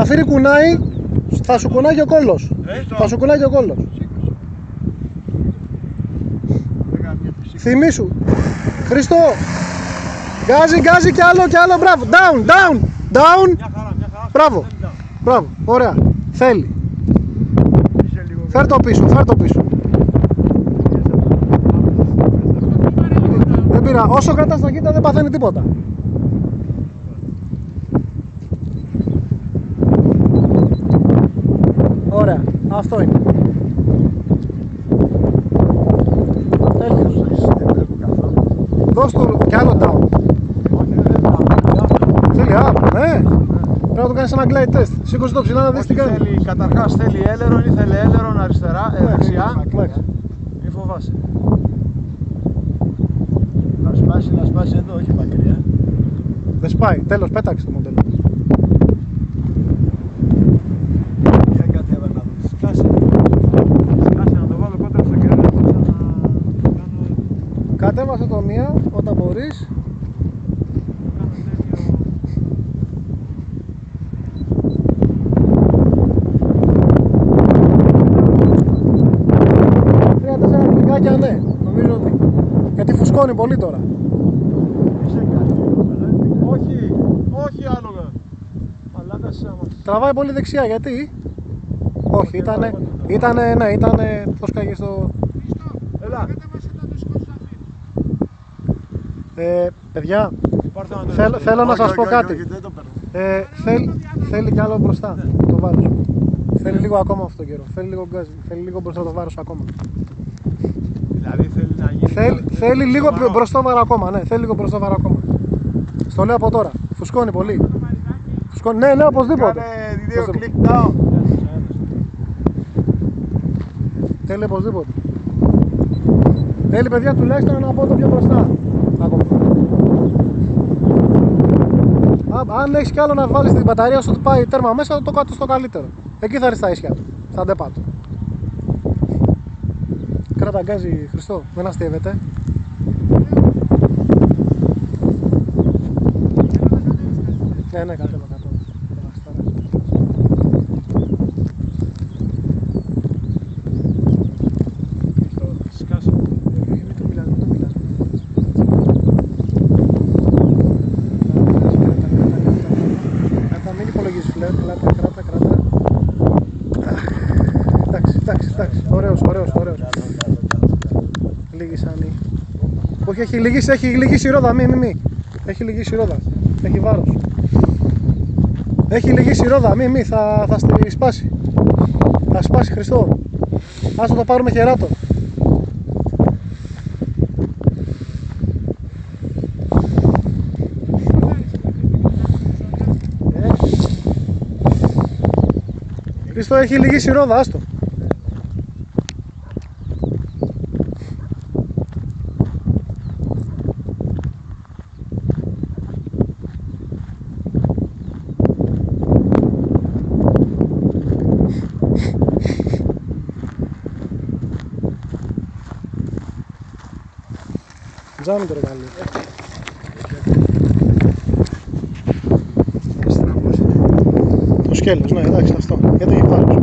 Ζαφύρι κουνάει, θα σου κουνάει και ο κόλλος. Θα σου κουνάει και ο κόλλος. Θυμήσου. Χριστό. Γκάζι κι άλλο, μπράβο. Down. Μπράβο. Μπράβο, ωραία. Θέλει. Φέρ το πίσω. Δεν πειρά. Όσο κρατάς τα κοίτα δεν παθαίνει τίποτα. Ωραία. Αυτό είναι. Δώσ' του κι άλλο down. Θέλει up, ναι. Πρέπει να το κάνεις ένα glide test. Σήκωσε το ψηλά να δεις τι κάνει. Καταρχάς θέλει έλερον, ήθελε έλερον αριστερά, δεξιά. Μη φοβάσαι. Να σπάσει εδώ, όχι μακριά. Δεν σπάει, τέλος, πέταξε το μοντέλο. Για κάτι έβαλε να δεις. Σκάσε να το βάλω κόντρα στο κερί να κάνω... Κατέβασε το μία όταν μπορείς. Ναι, νομίζω ότι. Γιατί φουσκώνει πολύ τώρα. Όχι άλογα. Μαλάκα σε άμα. Τραβάει πολύ δεξιά, γιατί. Όχι, ήτανε. Το σκάγε στο. Έλα. Παιδιά, θέλω να σας πω κάτι. Θέλει κι άλλο μπροστά το βάρος. Θέλει λίγο ακόμα αυτό το καιρό. Θέλει λίγο μπροστά το βάρος ακόμα. Δηλαδή θέλει να γίνει. Θέλει λίγο μπροστόβαρο ακόμα, ναι, θέλει λίγο μπροστόβαρο ακόμα. Στο λέω από τώρα. Φουσκώνει πολύ. Φουσκώνει, ναι, οπωσδήποτε. Κάνε 2 click down. Θέλει οπωσδήποτε. Θέλει, παιδιά, τουλάχιστον να πω το πιο μπροστά. Ακόμα. Αν έχεις κι άλλο να βάλεις την μπαταρία σου, πάει τέρμα μέσα, το κάτω στο καλύτερο. Εκεί θα ρίξει τα ίσια του, στα ντεπάτου. Κράτα γκάζι, Χριστό, δεν αστείευεται. Ναι, κατέβα. Σκάσε. Μην το μιλάς. Κράτα, μην υπολογίζεις φλερ, κράτα. Εντάξει, ωραίος. Λύγησαν. Όχι, έχει λυγίσει η ρόδα, μη. Έχει λυγίσει η ρόδα, έχει βάρος. Έχει λυγίσει η ρόδα, μη, θα στη σπάσει. Θα σπάσει, Χριστό. Ας το πάρουμε χεράτο. Χριστό, έχει λυγίσει η ρόδα, άστο. Τζάμι το ρεγάλι. Το σκέλος, ναι, εντάξει, αυτό. Γιατί έχει πάρος.